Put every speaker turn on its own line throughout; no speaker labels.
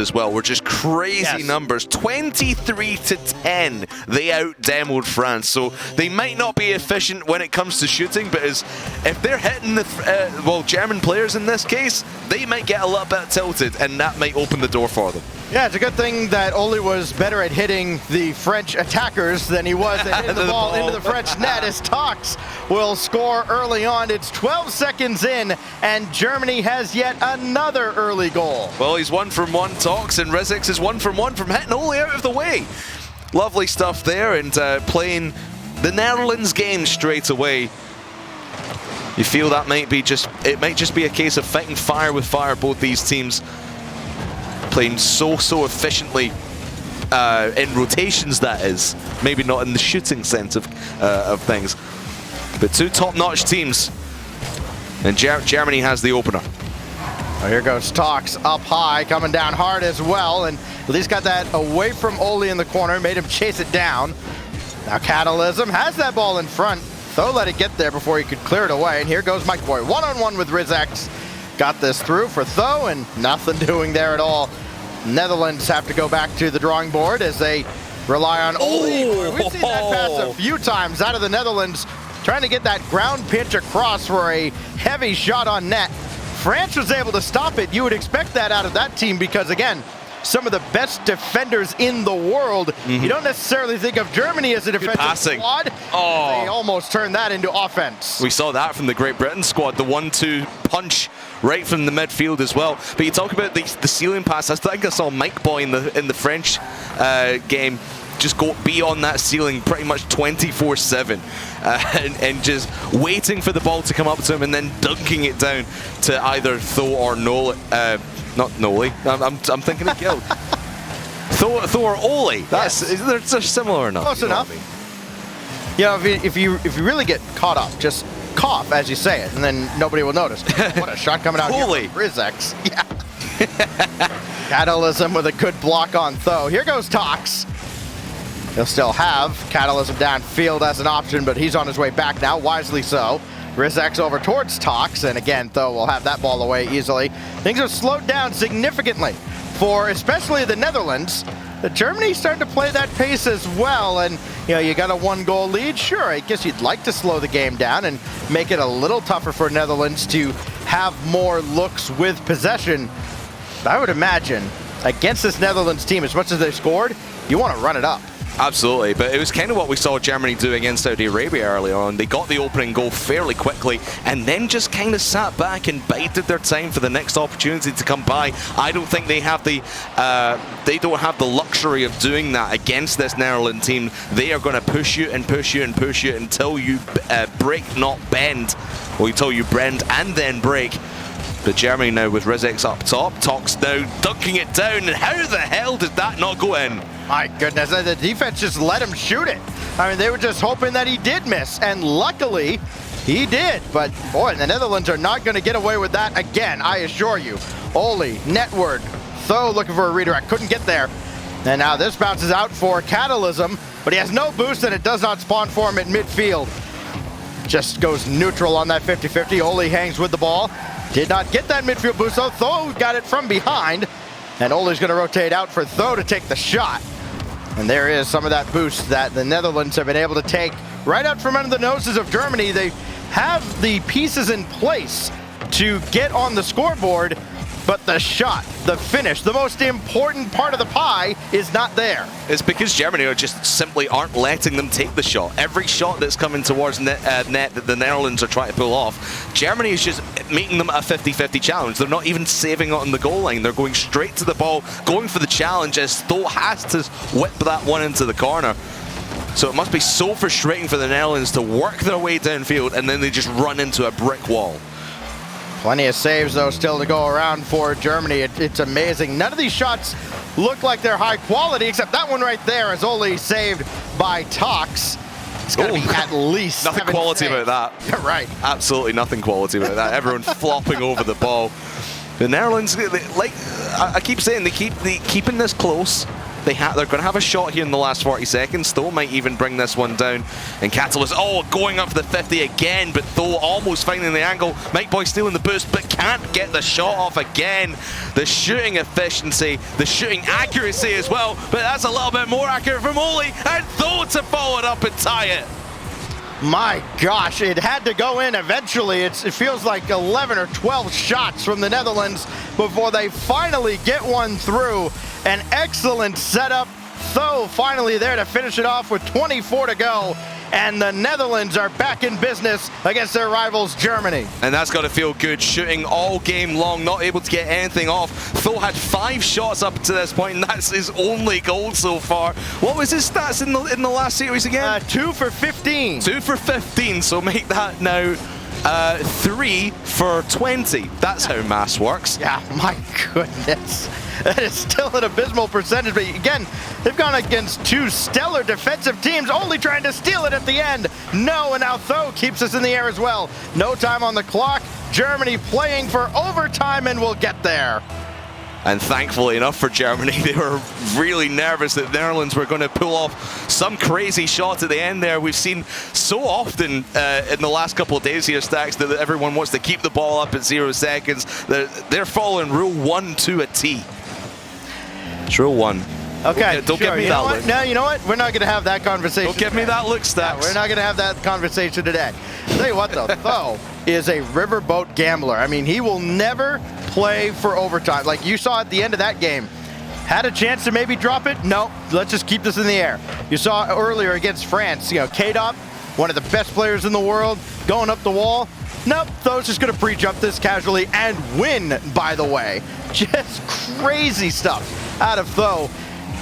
as well were just crazy numbers. 23-10 they out-demoed France, so they might not be efficient when it comes to shooting, but if they're hitting the German players in this case, they might get a little bit tilted, and that might open the door for them.
Yeah, it's a good thing that Oli was better at hitting the French attackers than he was at hitting the ball into the French net, as Tox will score early on. It's 12 seconds in, and Germany has yet another early goal.
Well, he's 1 from 1, Tox, and Rizix is 1 from 1 from hitting Oli out of the way. Lovely stuff there, and playing the Netherlands game straight away. You feel that might just be a case of fighting fire with fire, both these teams. Playing so efficiently in rotations, that is. Maybe not in the shooting sense of things. But two top-notch teams. And Germany has the opener.
Well, here goes Tox up high, coming down hard as well. And at least got that away from Oli in the corner, made him chase it down. Now Catalysm has that ball in front. Tho let it get there before he could clear it away. And here goes Mike Boy, one-on-one with Rizix. Got this through for Tho, and nothing doing there at all. Netherlands have to go back to the drawing board as they rely on Oli. We've seen that pass a few times out of the Netherlands, trying to get that ground pitch across for a heavy shot on net. France was able to stop it. You would expect that out of that team because, again, some of the best defenders in the world. You don't necessarily think of Germany as a defensive squad. They almost turned that into offense.
We saw that from the Great Britain squad, the 1-2 punch right from the midfield as well. But you talk about the ceiling pass. I think I saw Mike Boy in the French game just go beyond that ceiling pretty much 24/7 and just waiting for the ball to come up to him and then dunking it down to either Tho or Noli. Not Noli. I'm thinking of Guild. Tho or Oli. They're similar enough.
Close enough. You know, if you really get caught up, just cough as you say it, and then nobody will notice. What a shot coming out here from Rizix. Yeah. Catalysm with a good block on Tho. Here goes Tox. He'll still have Catalysm downfield as an option, but he's on his way back now, wisely so. Rizix over towards Tox, and again, Tho will have that ball away easily. Things have slowed down significantly for especially the Netherlands. Germany starting to play that pace as well, and you know, you got a 1-goal lead. Sure, I guess you'd like to slow the game down and make it a little tougher for Netherlands to have more looks with possession. But I would imagine against this Netherlands team, as much as they scored, you want to run it up.
Absolutely, but it was kind of what we saw Germany do against Saudi Arabia early on. They got the opening goal fairly quickly and then just kind of sat back and bided their time for the next opportunity to come by. I don't think they have the luxury of doing that against this Netherlands team. They are going to push you and push you and push you until you break, not bend, or until you bend and then break. But Germany now with Rizix up top, Tox now dunking it down, and how the hell did that not go in?
My goodness, the defense just let him shoot it. I mean, they were just hoping that he did miss, and luckily, he did. But boy, the Netherlands are not going to get away with that again, I assure you. Oli, netward, Tho looking for a redirect, couldn't get there. And now this bounces out for Catalysm, but he has no boost, and it does not spawn for him at midfield. Just goes neutral on that 50-50. Oli hangs with the ball. Did not get that midfield boost, though. Tho got it from behind. And Oli's going to rotate out for Tho to take the shot. And there is some of that boost that the Netherlands have been able to take right out from under the noses of Germany. They have the pieces in place to get on the scoreboard, but the shot, the finish, the most important part of the pie is not there.
It's because Germany are just simply aren't letting them take the shot. Every shot that's coming towards net that the Netherlands are trying to pull off, Germany is just making them a 50-50 challenge. They're not even saving it on the goal line. They're going straight to the ball, going for the challenge, as Tho has to whip that one into the corner. So it must be so frustrating for the Netherlands to work their way downfield and then they just run into a brick wall.
Plenty of saves, though, still to go around for Germany. It's amazing. None of these shots look like they're high quality, except that one right there is only saved by Tox. It's got to be at least
nothing quality
saves.
about that.
Yeah, right.
Absolutely nothing quality about that. Everyone flopping over the ball. The Netherlands, like I keep saying, they keeping this close. They're going to have a shot here in the last 40 seconds. Tho might even bring this one down. And Catalyst, going up for the 50 again, but Tho almost finding the angle. Mike Boy stealing the boost, but can't get the shot off again. The shooting efficiency, the shooting accuracy as well, but that's a little bit more accurate from Oli, and Tho to follow it up and tie it.
My gosh, it had to go in eventually. It feels like 11 or 12 shots from the Netherlands before they finally get one through. An excellent setup. Tho finally there to finish it off with 24 to go. And the Netherlands are back in business against their rivals, Germany.
And that's got to feel good, shooting all game long, not able to get anything off. Tho had 5 shots up to this point, and that's his only goal so far. What was his stats in the last series again?
2 for 15.
2 for 15, so make that now 3 for 20. That's how maths works.
Yeah, my goodness. That is still an abysmal percentage, but again, they've gone against 2 stellar defensive teams, only trying to steal it at the end. No, and now Tho keeps us in the air as well. No time on the clock. Germany playing for overtime, and we'll get there.
And thankfully enough for Germany, they were really nervous that the Netherlands were going to pull off some crazy shot at the end there. We've seen so often in the last couple of days here, Stacks, that everyone wants to keep the ball up at 0 seconds. They're following rule 1 to a T. It's rule 1.
Okay,
don't give me that look.
No, you know what? We're not going to have that conversation.
Don't give me that look, Stacks.
Yeah, we're not going to have that conversation today. I'll tell you what, though, Tho is a riverboat gambler. I mean, he will never play for overtime. Like you saw at the end of that game. Had a chance to maybe drop it? No, let's just keep this in the air. You saw earlier against France, K-Dop, one of the best players in the world, going up the wall. Nope, Tho's just going to pre-jump this casually and win, by the way. Just crazy stuff out of Tho.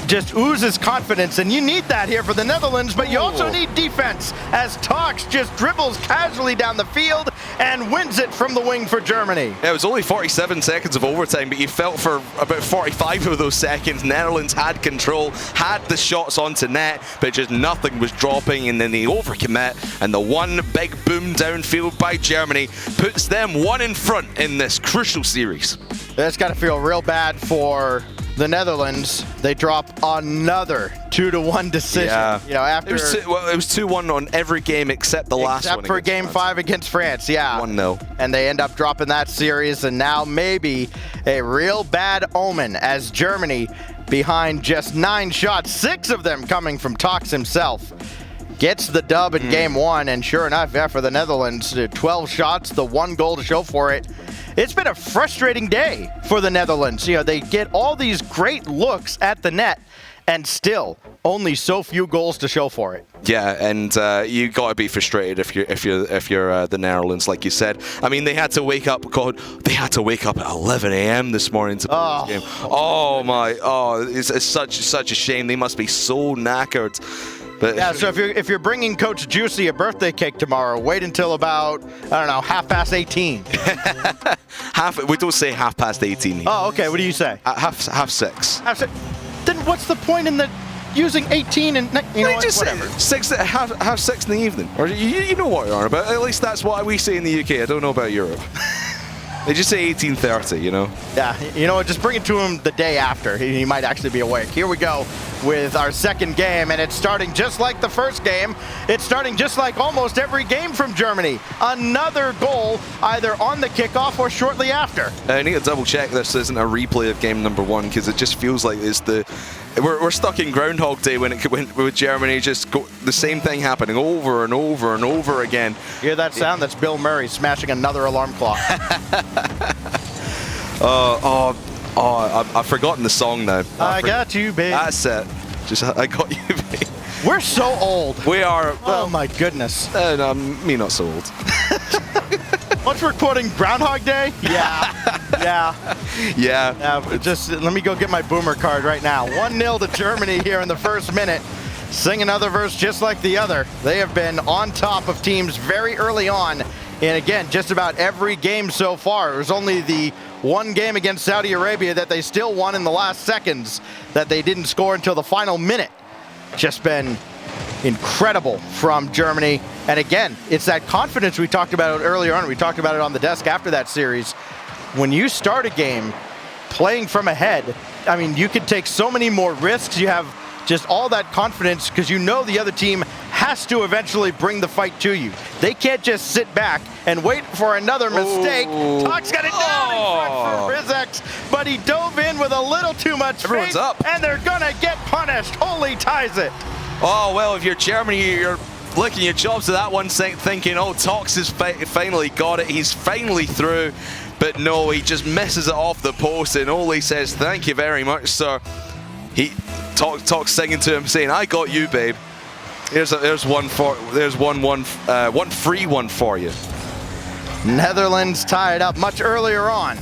Just oozes confidence, and you need that here for the Netherlands, but you also need defense, as Tox just dribbles casually down the field and wins it from the wing for Germany.
Yeah, it was only 47 seconds of overtime, but you felt for about 45 of those seconds, Netherlands had control, had the shots onto net, but just nothing was dropping, and then the overcommit, and the one big boom downfield by Germany puts them 1 in front in this crucial series.
That's got to feel real bad for the Netherlands. They drop another 2-1 decision.
Yeah.
After
it was 2-1 on every game except the last one.
Except for Game 5 against France, yeah.
1-0.
And they end up dropping that series, and now maybe a real bad omen as Germany, behind just 9 shots, 6 of them coming from Tox himself, gets the dub in Game 1. And sure enough, for the Netherlands, 12 shots, the 1 goal to show for it. It's been a frustrating day for the Netherlands. They get all these great looks at the net, and still only so few goals to show for it.
Yeah, and you got to be frustrated if you're the Netherlands, like you said. I mean, they had to wake up. God, they had to wake up at 11 a.m. this morning to play this game. Oh my! Oh, it's such a shame. They must be so knackered. But
yeah, so if you're bringing Coach Juicy a birthday cake tomorrow, wait until about, I don't know, 18:30.
We don't say 18:30.
Oh, okay. What do you say?
Half 6.
Then what's the point in using 18 and
just
whatever?
Half 6 in the evening, or you know what you're on about. At least that's what we say in the UK. I don't know about Europe. They just say 18:30,
Yeah, just bring it to him the day after. He might actually be awake. Here we go with our second game, and it's starting just like the first game. It's starting just like almost every game from Germany. Another goal either on the kickoff or shortly after.
I need to double check this isn't a replay of game number 1, because it just feels like we're stuck in Groundhog Day when it went with Germany. Just the same thing happening over and over and over again.
Hear that sound? That's Bill Murray smashing another alarm clock.
I've forgotten the song now.
I got you, babe.
That's it. Just I got you, babe.
We're so old.
We are.
Oh my goodness.
No, me not so old.
Once we're quoting Groundhog Day? Yeah. Just let me go get my boomer card right now. 1-0 to Germany here in the first minute. Sing another verse just like the other. They have been on top of teams very early on. And again, just about every game so far. It was only the one game against Saudi Arabia that they still won in the last seconds, that they didn't score until the final minute. Just been incredible from Germany. And again, it's that confidence we talked about earlier on. We talked about it on the desk after that series. When you start a game playing from ahead, I mean, you could take so many more risks. You have just all that confidence because you know the other team has to eventually bring the fight to you. They can't just sit back and wait for another mistake. Tox got it down in front for Rizex, but he dove in with a little too much
Everyone's
faith,
up.
and they're gonna get punished. Holy ties it.
Oh, well, if you're Germany, you're licking your chops to that one, thinking, oh, Tox has finally got it. He's finally through. But no, he just misses it off the post, and Ole says, thank you very much, sir. Tox singing to him, saying, I got you, babe. There's one free one for you.
Netherlands tied up much earlier on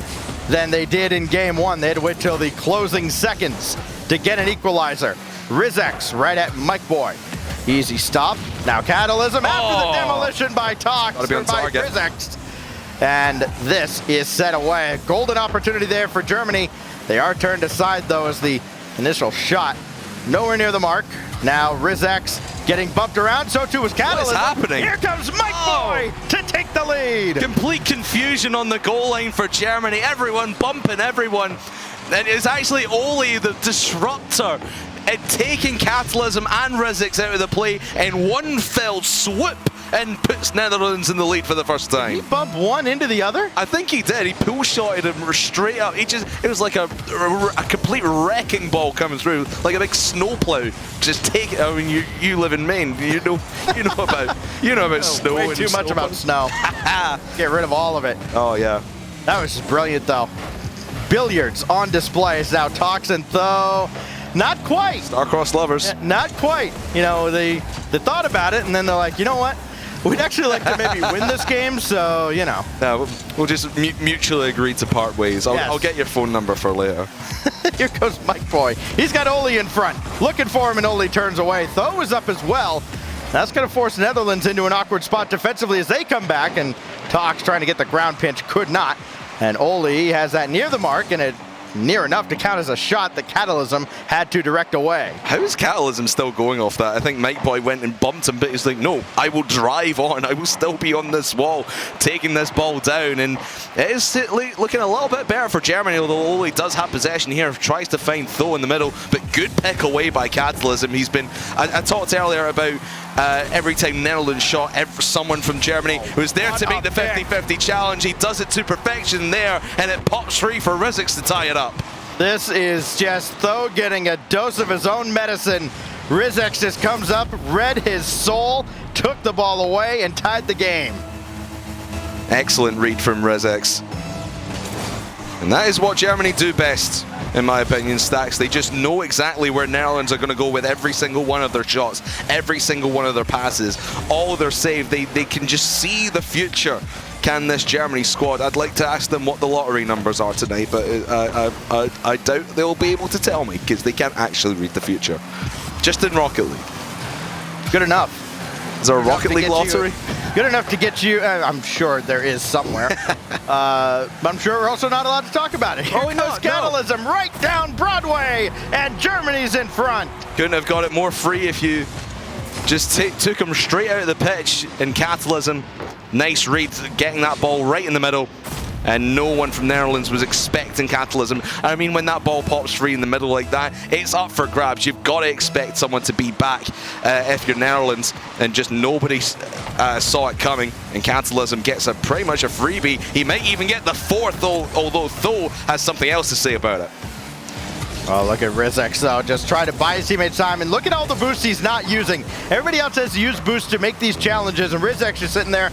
than they did in game one. They had to wait till the closing seconds to get an equalizer. Rizex right at Mike Boy. Easy stop. Now Catalysm after the demolition by Tox or by Rizex. And this is set away. A golden opportunity there for Germany. They are turned aside though as the initial shot nowhere near the mark. Now Rizex getting bumped around, so too was Catalysm.
What is happening?
Here comes Mike Boy to take the lead.
Complete confusion on the goal line for Germany. Everyone bumping everyone. And it's actually Ole, the disruptor, and taking Catalysm and Rizex out of the play in one fell swoop and puts Netherlands in the lead for the first time.
Did he bump one into the other?
I think he did. He pull-shotted him straight up. It was like a complete wrecking ball coming through, like a big snowplow. Just take it. I mean, you live in Maine. You know about snow.
Way too much about snow. Get rid of all of it.
Oh yeah.
That was just brilliant though. Billiards on display is now Toxin though. Not quite.
Star-crossed lovers.
Yeah, not quite. You know, they thought about it and then they're like, you know what? We'd actually like to maybe win this game, so, you know.
No, we'll just mutually agree to part ways. I'll get your phone number for later.
Here goes Mike Boy. He's got Ole in front. Looking for him, and Ole turns away. Tho is up as well. That's going to force Netherlands into an awkward spot defensively as they come back, and Tox trying to get the ground pinch, could not. And Ole has that near the mark, and it near enough to count as a shot that Catalysm had to direct away.
How is Catalysm still going off that? I think Mike Boy went and bumped him, but he's like, no, I will drive on. I will still be on this wall, taking this ball down. And it is looking a little bit better for Germany, although Ole does have possession here, tries to find Tho in the middle, but good pick away by Catalysm. He's been, I talked earlier about every time Netherlands shot, someone from Germany was there to make the 50-50 challenge. He does it to perfection there, and it pops free for Rizex to tie it up.
This is just Tho getting a dose of his own medicine. Rizex just comes up, read his soul, took the ball away, and tied the game.
Excellent read from Rizex. And that is what Germany do best, in my opinion, Stacks. They just know exactly where Netherlands are going to go with every single one of their shots, every single one of their passes, all their save. They can just see the future. Can this Germany squad? I'd like to ask them what the lottery numbers are tonight, but I doubt they'll be able to tell me because they can't actually read the future. Just in Rocket League.
Good enough.
Is there a Rocket League lottery?
Good enough to get you, I'm sure there is somewhere. But I'm sure we're also not allowed to talk about it. Here goes Catalysm right down Broadway, and Germany's in front.
Couldn't have got it more free if you just took him straight out of the pitch in Catalysm. Nice read, getting that ball right in the middle. And no one from Netherlands was expecting Catalysm. I mean, when that ball pops free in the middle like that, it's up for grabs. You've got to expect someone to be back if you're Netherlands, and just nobody saw it coming. And Catalysm gets pretty much a freebie. He might even get the fourth, although Tho has something else to say about it.
Oh, look at Rizex though, just trying to buy his teammate time, and look at all the boosts he's not using. Everybody else has to use boosts to make these challenges, and Rizex is sitting there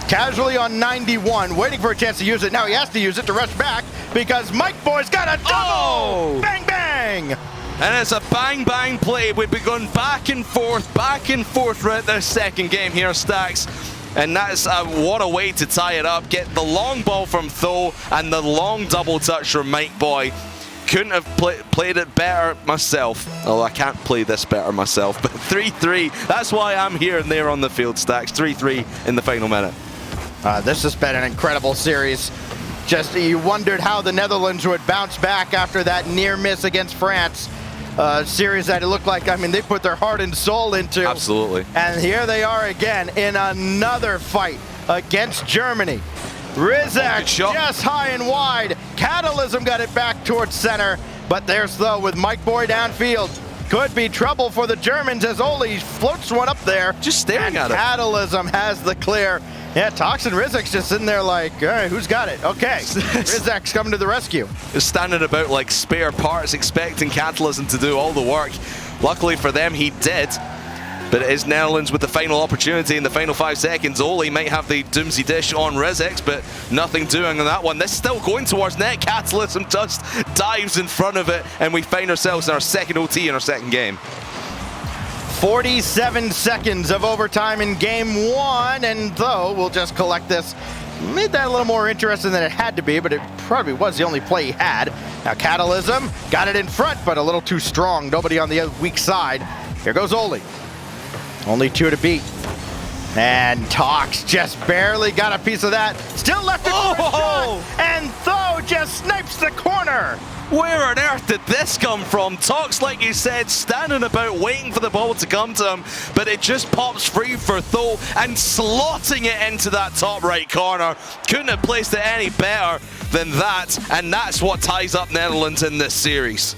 casually on 91, waiting for a chance to use it. Now he has to use it to rush back because Mike Boy's got a double! Oh! Bang, bang!
And it's a bang, bang play. We've been going back and forth throughout this second game here, Stacks. And that's what a way to tie it up. Get the long ball from Tho and the long double touch from Mike Boy. Couldn't have played it better myself. Oh, I can't play this better myself. But 3-3, that's why I'm here and there on the field, Stacks. 3-3 in the final minute.
This has been an incredible series. Just you wondered how the Netherlands would bounce back after that near miss against France. Series that it looked like, I mean, they put their heart and soul into.
Absolutely.
And here they are again in another fight against Germany. Rizex just high and wide. Catalysm got it back towards center. But there's though with Mike Boy downfield. Could be trouble for the Germans as Oli floats one up there.
Just staring at it.
Catalysm has the clear. Yeah, Tox and Rizek's just sitting there like, all right, who's got it? Okay, Rizek's coming to the rescue.
Just standing about like spare parts, expecting Catalysm to do all the work. Luckily for them, he did. But it is Netherlands with the final opportunity in the final 5 seconds. Oli might have the doomsday dish on Rizek, but nothing doing on that one. This is still going towards net. Catalysm just dives in front of it, and we find ourselves in our second OT in our second game.
47 seconds of overtime in game 1, and though we'll just collect this. Made that a little more interesting than it had to be, but it probably was the only play he had. Now Catalysm got it in front, but a little too strong. Nobody on the weak side. Here goes Oli. Only 2 to beat. And Tox just barely got a piece of that. Still left it for a shot, and Tho just snipes the corner.
Where on earth did this come from? Tox, like you said, standing about waiting for the ball to come to him, but it just pops free for Tho and slotting it into that top right corner. Couldn't have placed it any better than that, and that's what ties up Netherlands in this series.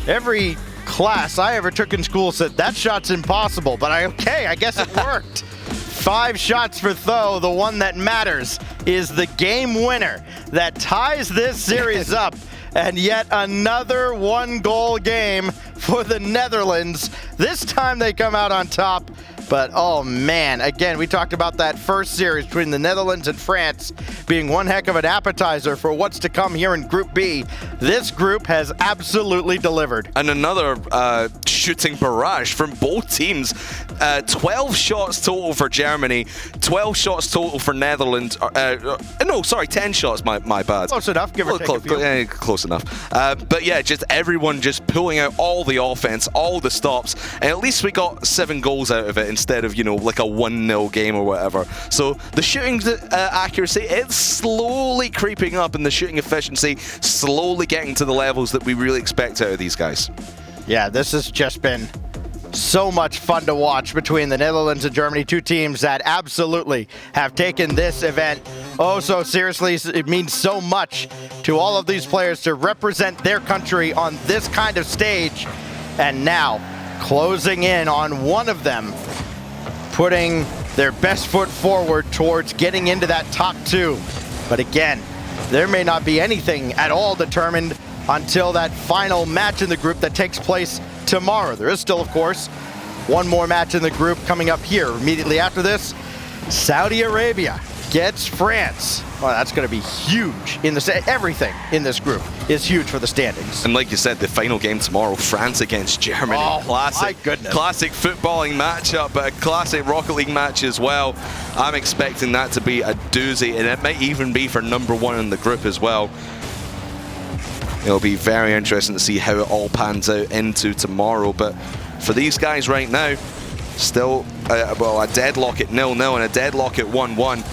Every class I ever took in school said that shot's impossible, but I guess it worked. 5 shots for Tho. The one that matters is the game winner that ties this series up. And yet another 1-goal game for the Netherlands. This time they come out on top. But oh man, again, we talked about that first series between the Netherlands and France being one heck of an appetizer for what's to come here in Group B. This group has absolutely delivered.
And another shooting barrage from both teams. 12 shots total for Germany, 12 shots total for Netherlands. No, sorry, 10 shots, my bad.
Close enough, give or take a few.
Close enough. But yeah, just everyone just pulling out all the offense, all the stops, and at least we got 7 goals out of it instead of, you know, like a 1-0 game or whatever. So the shooting accuracy, it's slowly creeping up, and the shooting efficiency slowly getting to the levels that we really expect out of these guys. Yeah,
this has just been so much fun to watch between the Netherlands and Germany, 2 teams that absolutely have taken this event oh so seriously. It means so much to all of these players to represent their country on this kind of stage. And now, closing in on one of them, putting their best foot forward towards getting into that top 2. But again, there may not be anything at all determined until that final match in the group that takes place tomorrow. There is still, of course, one more match in the group coming up here. Immediately after this, Saudi Arabia gets France. Well, that's going to be huge. Everything in this group is huge for the standings.
And like you said, the final game tomorrow, France against Germany.
Oh,
classic,
my goodness.
Classic footballing matchup, but a classic Rocket League match as well. I'm expecting that to be a doozy, and it might even be for #1 in the group as well. It'll be very interesting to see how it all pans out into tomorrow. But for these guys right now, still a deadlock at 0-0 and a deadlock at 1-1.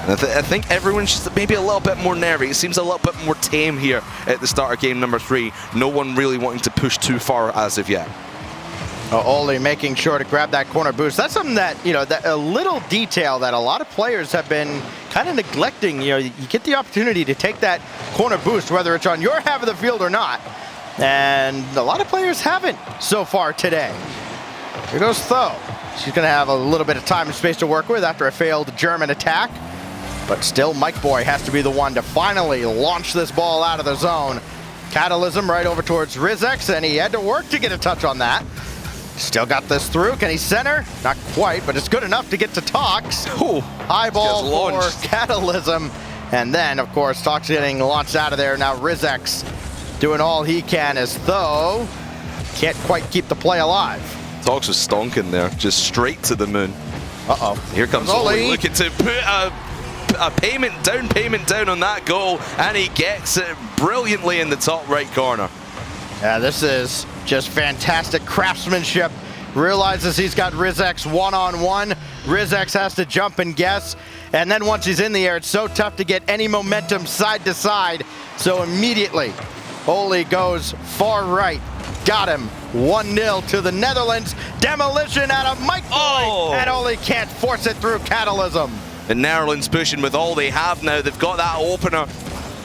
I think everyone's just maybe a little bit more nervy. It seems a little bit more tame here at the start of game number 3. No one really wanting to push too far as of yet.
Oli making sure to grab that corner boost. That's something that, you know, a little detail that a lot of players have been kind of neglecting. You know, you get the opportunity to take that corner boost, whether it's on your half of the field or not. And a lot of players haven't so far today. Here goes Tho. She's going to have a little bit of time and space to work with after a failed German attack. But still, Mike Boy has to be the one to finally launch this ball out of the zone. Catalysm right over towards Rizek, and he had to work to get a touch on that. Still got this through. Can he center? Not quite, but it's good enough to get to Tox.
Ooh,
high ball for Catalysm. And then, of course, Tox getting launched out of there. Now Rizek's doing all he can as Tho can't quite keep the play alive.
Tox was stonking there, just straight to the moon.
Uh-oh.
Here comes Oli looking to put a down payment down on that goal, and he gets it brilliantly in the top right corner.
Yeah, this is just fantastic craftsmanship. Realizes he's got Rizek's one-on-one. Rizek has to jump and guess. And then once he's in the air, it's so tough to get any momentum side to side. So immediately, Oli goes far right. Got him. 1-0 to the Netherlands. Demolition out of Mike Boy. And Oli can't force it through Catalysm.
The Netherlands pushing with all they have now. They've got that opener.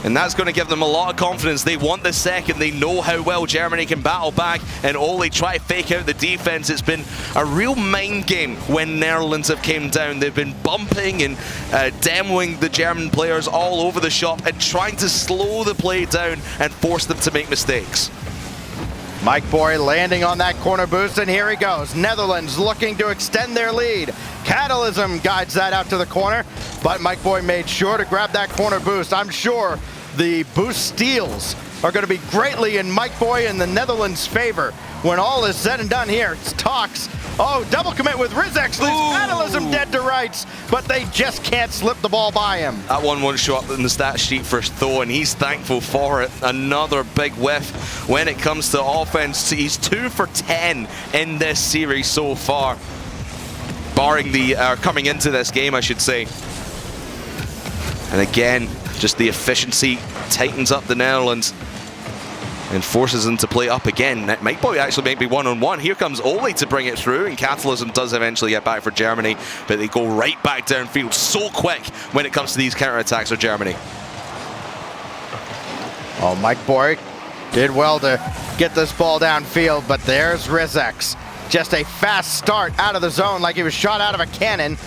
And that's going to give them a lot of confidence. They want the second. They know how well Germany can battle back and only try to fake out the defense. It's been a real mind game when Netherlands have came down. They've been bumping and demoing the German players all over the shop and trying to slow the play down and force them to make mistakes.
Mike Boy landing on that corner boost, and here he goes. Netherlands looking to extend their lead. Catalysm guides that out to the corner, but Mike Boy made sure to grab that corner boost. I'm sure the boost steals are going to be greatly in Mike Boy and the Netherlands' favor. When all is said and done here, it's Tox. Oh, double commit with Rizek, leaves Catalysm dead to rights, but they just can't slip the ball by him.
That one won't show up in the stat sheet for Tho, and he's thankful for it. Another big whiff when it comes to offense. He's 2 for 10 in this series so far, barring the coming into this game, I should say. And again, just the efficiency tightens up the Netherlands and forces them to play up again. Mike Boy actually might be one-on-one. Here comes Ole to bring it through, and Catalysm does eventually get back for Germany, but they go right back downfield so quick when it comes to these counterattacks for Germany.
Oh, Mike Boy did well to get this ball downfield, but there's Rizek. Just a fast start out of the zone like he was shot out of a cannon.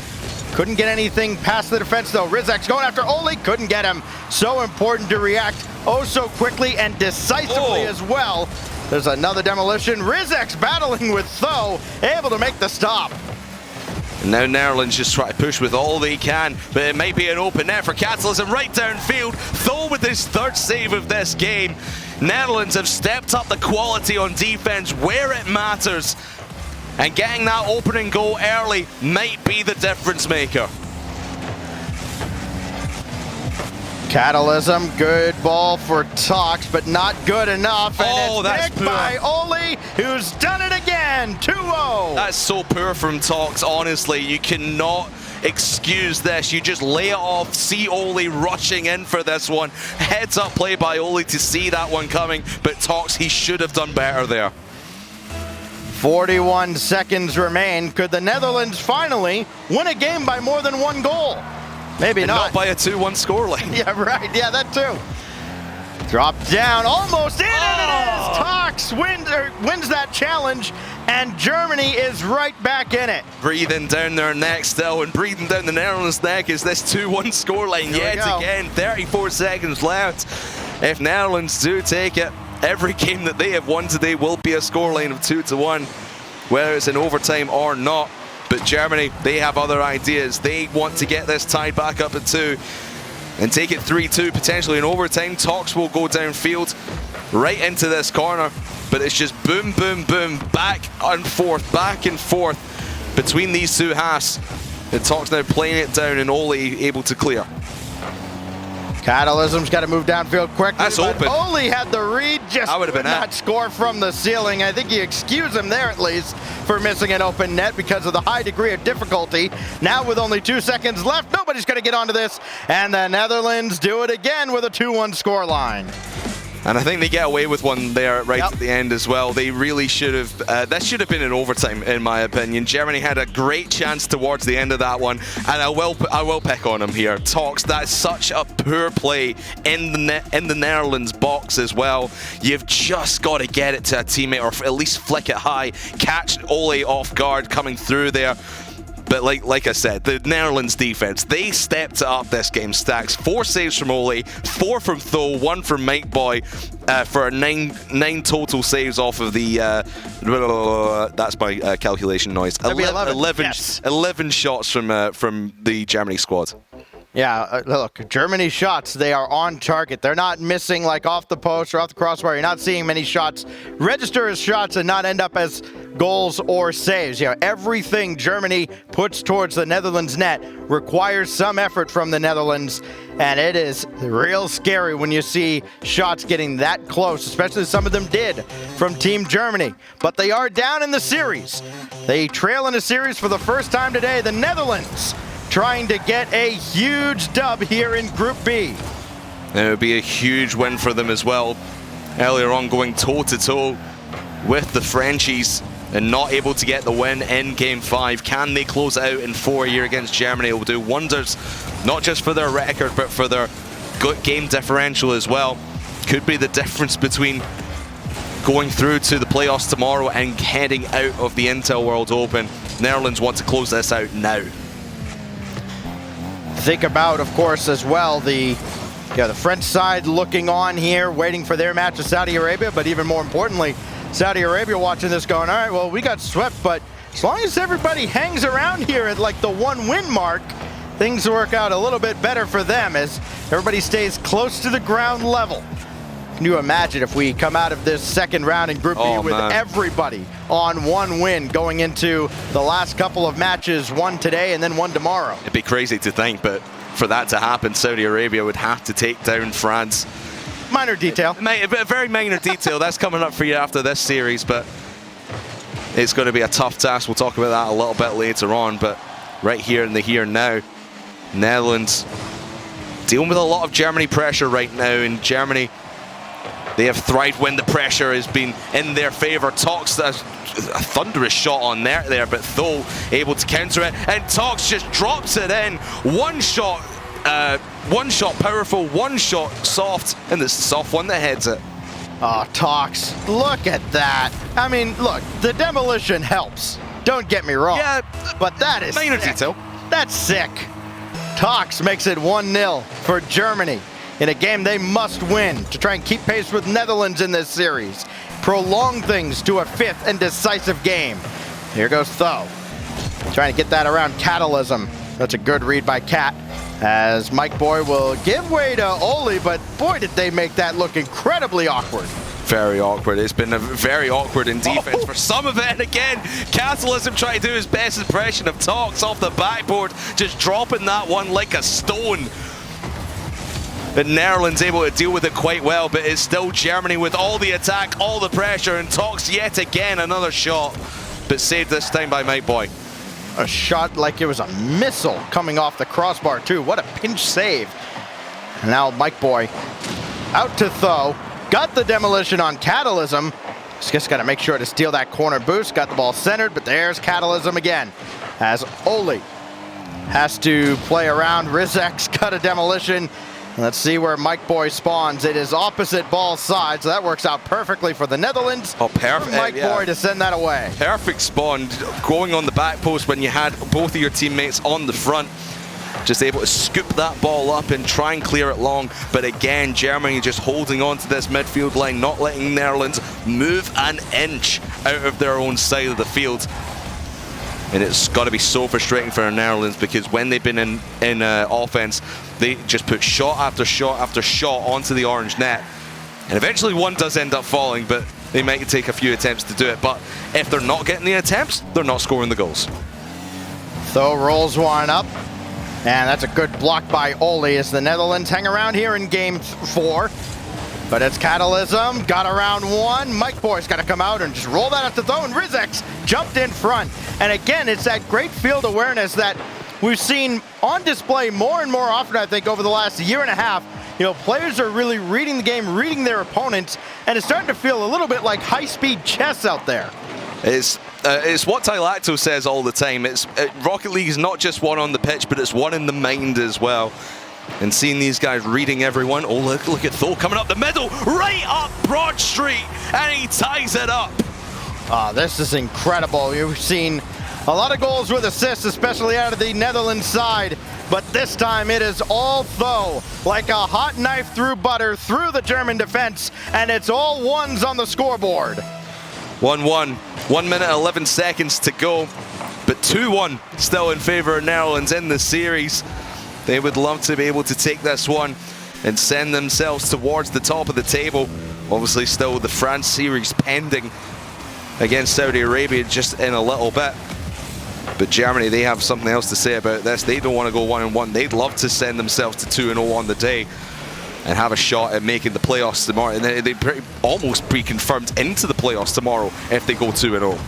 Couldn't get anything past the defense though. Rizek's going after Ole, couldn't get him. So important to react oh so quickly and decisively as well. There's another demolition. Rizek's battling with Tho, able to make the stop.
And now Netherlands just try to push with all they can, but it might be an open net for Catalysm right downfield. Tho with his 3rd save of this game. Netherlands have stepped up the quality on defense where it matters. And getting that opening goal early might be the difference maker.
Catalysm, good ball for Tox, but not good enough. And it's picked by Ole, who's done it again, 2-0.
That's so poor from Tox, honestly. You cannot excuse this. You just lay it off, see Ole rushing in for this one. Heads up play by Ole to see that one coming, but Tox, he should have done better there.
41 seconds remain. Could the Netherlands finally win a game by more than 1 goal? Maybe not.
Not by a 2-1 scoreline.
Yeah, right. Yeah, that too. Drop down, almost in, and it is! Tox wins that challenge, and Germany is right back in it.
Breathing down their neck still, and breathing down the Netherlands' neck is this 2-1 scoreline yet again. 34 seconds left. If Netherlands do take it, every game that they have won today will be a scoreline of 2-1, whether it's in overtime or not. But Germany, they have other ideas. They want to get this tied back up at 2 and take it 3-2, potentially in overtime. Tox will go downfield right into this corner, but it's just boom, boom, boom, back and forth between these two halves. And Tox now playing it down, and Ole able to clear.
Catalysm's got to move downfield quickly.
That's open.
Ole had the read, just
could
not score from the ceiling. I think you excuse him there at least for missing an open net because of the high degree of difficulty. Now with only 2 seconds left, nobody's going to get onto this. And the Netherlands do it again with a 2-1 scoreline.
And I think they get away with one there right at the end as well. They really should have, that should have been in overtime in my opinion. Germany had a great chance towards the end of that one, and I will pick on him here. Tox, that's such a poor play in the Netherlands box as well. You've just got to get it to a teammate, or at least flick it high, catch Ole off guard coming through there. But like I said, the Netherlands defense, they stepped it up this game. Stacks 4 saves from Ole, 4 from Tho, 1 from Mike Boy, for 9 total saves off of the that's my calculation noise. 11 shots from the Germany squad.
Yeah, look, Germany's shots, they are on target. They're not missing like off the post or off the crossbar. You're not seeing many shots register as shots and not end up as goals or saves. You know, everything Germany puts towards the Netherlands net requires some effort from the Netherlands, and it is real scary when you see shots getting that close, especially some of them did from Team Germany. But they are down in the series. They trail in a series for the first time today. The Netherlands trying to get a huge dub here in Group B.
And it would be a huge win for them as well. Earlier on, going toe-to-toe with the Frenchies and not able to get the win in Game 5. Can they close it out in 4 here against Germany? It will do wonders, not just for their record, but for their good game differential as well. Could be the difference between going through to the playoffs tomorrow and heading out of the Intel World Open. Netherlands want to close this out now.
Think about, of course, as well, the French side looking on here, waiting for their match with Saudi Arabia, but even more importantly, Saudi Arabia watching this going, all right, well, we got swept, but as long as everybody hangs around here at like the 1-win mark, things work out a little bit better for them as everybody stays close to the ground level. Can you imagine if we come out of this second round in Group B with everybody on 1 win going into the last couple of matches, one today and then one tomorrow?
It'd be crazy to think, but for that to happen, Saudi Arabia would have to take down France.
Minor detail.
A very minor detail. That's coming up for you after this series, but it's going to be a tough task. We'll talk about that a little bit later on, but right here in the here and now, Netherlands dealing with a lot of Germany pressure right now, and Germany, they have thrived when the pressure has been in their favor. Tox, a thunderous shot on there, but Tho able to counter it, and Tox just drops it in. One shot powerful, one shot soft, and the soft one that heads it.
Oh, Tox, look at that. I mean, look, the demolition helps. Don't get me wrong.
Yeah,
but that is
minor
sick.
detail.
That's sick. Tox makes it 1-0 for Germany in a game they must win to try and keep pace with Netherlands in this series. Prolong things to a 5th and decisive game. Here goes Tho. Trying to get that around Catalysm. That's a good read by Cat, as Mike Boy will give way to Oli, but boy did they make that look incredibly awkward.
Very awkward. It's been very awkward in defense for some of it. And again, Catalysm trying to do his best impression of Tox off the backboard, just dropping that one like a stone. But Netherlands able to deal with it quite well, but it's still Germany with all the attack, all the pressure, and Tox yet again another shot, but saved this time by Mike Boy.
A shot like it was a missile coming off the crossbar too. What a pinch save. And now Mike Boy out to Tho. Got the demolition on Catalysm. Just got to make sure to steal that corner boost. Got the ball centered, but there's Catalysm again. As Oli has to play around. Rizek's got a demolition. Let's see where Mike Boy spawns. It is opposite ball side, so that works out perfectly for the Netherlands.
Oh, perfect.
Mike Boy to send that away.
Perfect spawn, going on the back post when you had both of your teammates on the front. Just able to scoop that ball up and try and clear it long. But again, Germany just holding on to this midfield line, not letting Netherlands move an inch out of their own side of the field. And it's got to be so frustrating for the Netherlands, because when they've been in offense, they just put shot after shot after shot onto the orange net. And eventually one does end up falling, but they might take a few attempts to do it. But if they're not getting the attempts, they're not scoring the goals.
Tho rolls one up. And that's a good block by Oli as the Netherlands hang around here in game 4. But it's Catalysm, got around one. Mike Boy's got to come out and just roll that up to Tho, and Rizek's jumped in front. And again, it's that great field awareness that we've seen on display more and more often, I think, over the last year and a half. You know, players are really reading the game, reading their opponents, and it's starting to feel a little bit like high-speed chess out there.
It's what Tylacto says all the time. Rocket League is not just one on the pitch, but it's one in the mind as well. And seeing these guys reading everyone. Oh, look at Tho coming up the middle, right up Broad Street, and he ties it up.
This is incredible. You've seen a lot of goals with assists, especially out of the Netherlands side. But this time it is all Tho, like a hot knife through butter, through the German defense, and it's all ones on the scoreboard.
1-1, 1 minute 11 seconds to go, but 2-1 still in favor of Netherlands in the series. They would love to be able to take this one and send themselves towards the top of the table. Obviously still the France series pending against Saudi Arabia just in a little bit. But Germany, they have something else to say about this. They don't want to go 1-1. They'd love to send themselves to 2-0 on the day and have a shot at making the playoffs tomorrow. And they almost pre-confirmed into the playoffs tomorrow if they go 2-0.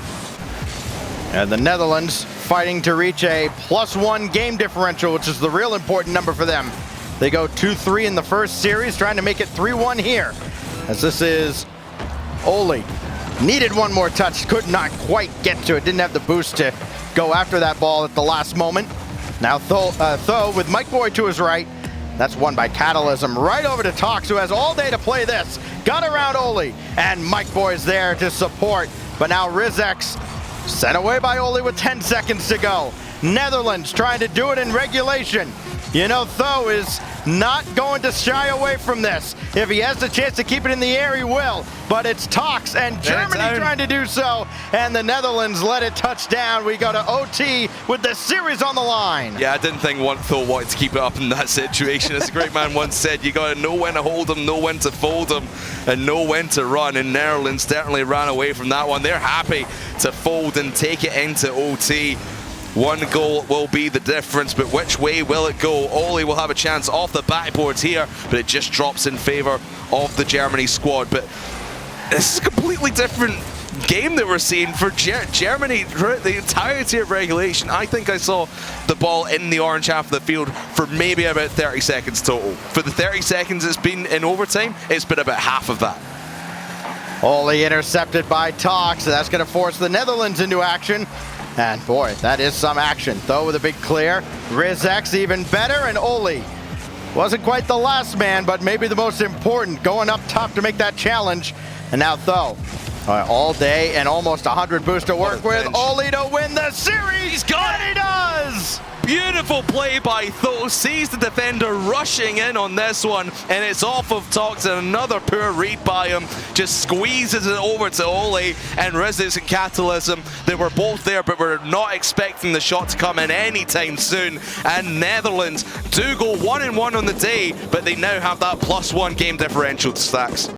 And the Netherlands fighting to reach a +1 game differential, which is the real important number for them. They go 2-3 in the first series, trying to make it 3-1 here. As this is Oli. Needed one more touch, could not quite get to it. Didn't have the boost to go after that ball at the last moment. Now Tho with Mike Boy to his right. That's won by Catalysm. Right over to Tox, who has all day to play this. Got around Oli, and Mike Boy's there to support. But now Rizex sent away by Oli with 10 seconds to go. Netherlands trying to do it in regulation. You know, Tho is not going to shy away from this. If he has the chance to keep it in the air, he will. But it's Tox and Germany trying to do so, and the Netherlands let it touch down. We go to OT with the series on the line.
Yeah, I didn't think Tho wanted to keep it up in that situation. As a great man once said, you got to know when to hold them, know when to fold them, and know when to run. And Netherlands certainly ran away from that one. They're happy to fold and take it into OT. One goal will be the difference, but which way will it go? Oli will have a chance off the backboards here, but it just drops in favor of the Germany squad. But this is a completely different game that we're seeing for Germany throughout the entirety of regulation. I think I saw the ball in the orange half of the field for maybe about 30 seconds total. For the 30 seconds it's been in overtime, it's been about half of that.
Oli intercepted by Tox, so that's going to force the Netherlands into action. And boy, that is some action. Tho with a big clear. Rizex even better, and Oli wasn't quite the last man, but maybe the most important, going up top to make that challenge. And now Tho, all day and almost 100 boost to work with. Oli to win the series.
He's got it.
He does.
Beautiful play by Tho, sees the defender rushing in on this one, and it's off of Tox, and another poor read by him, just squeezes it over to Oli, and Rizex and Catalysm, they were both there, but we're not expecting the shot to come in anytime soon, and Netherlands do go 1-1 on the day, but they now have that +1 game differential to Stacks.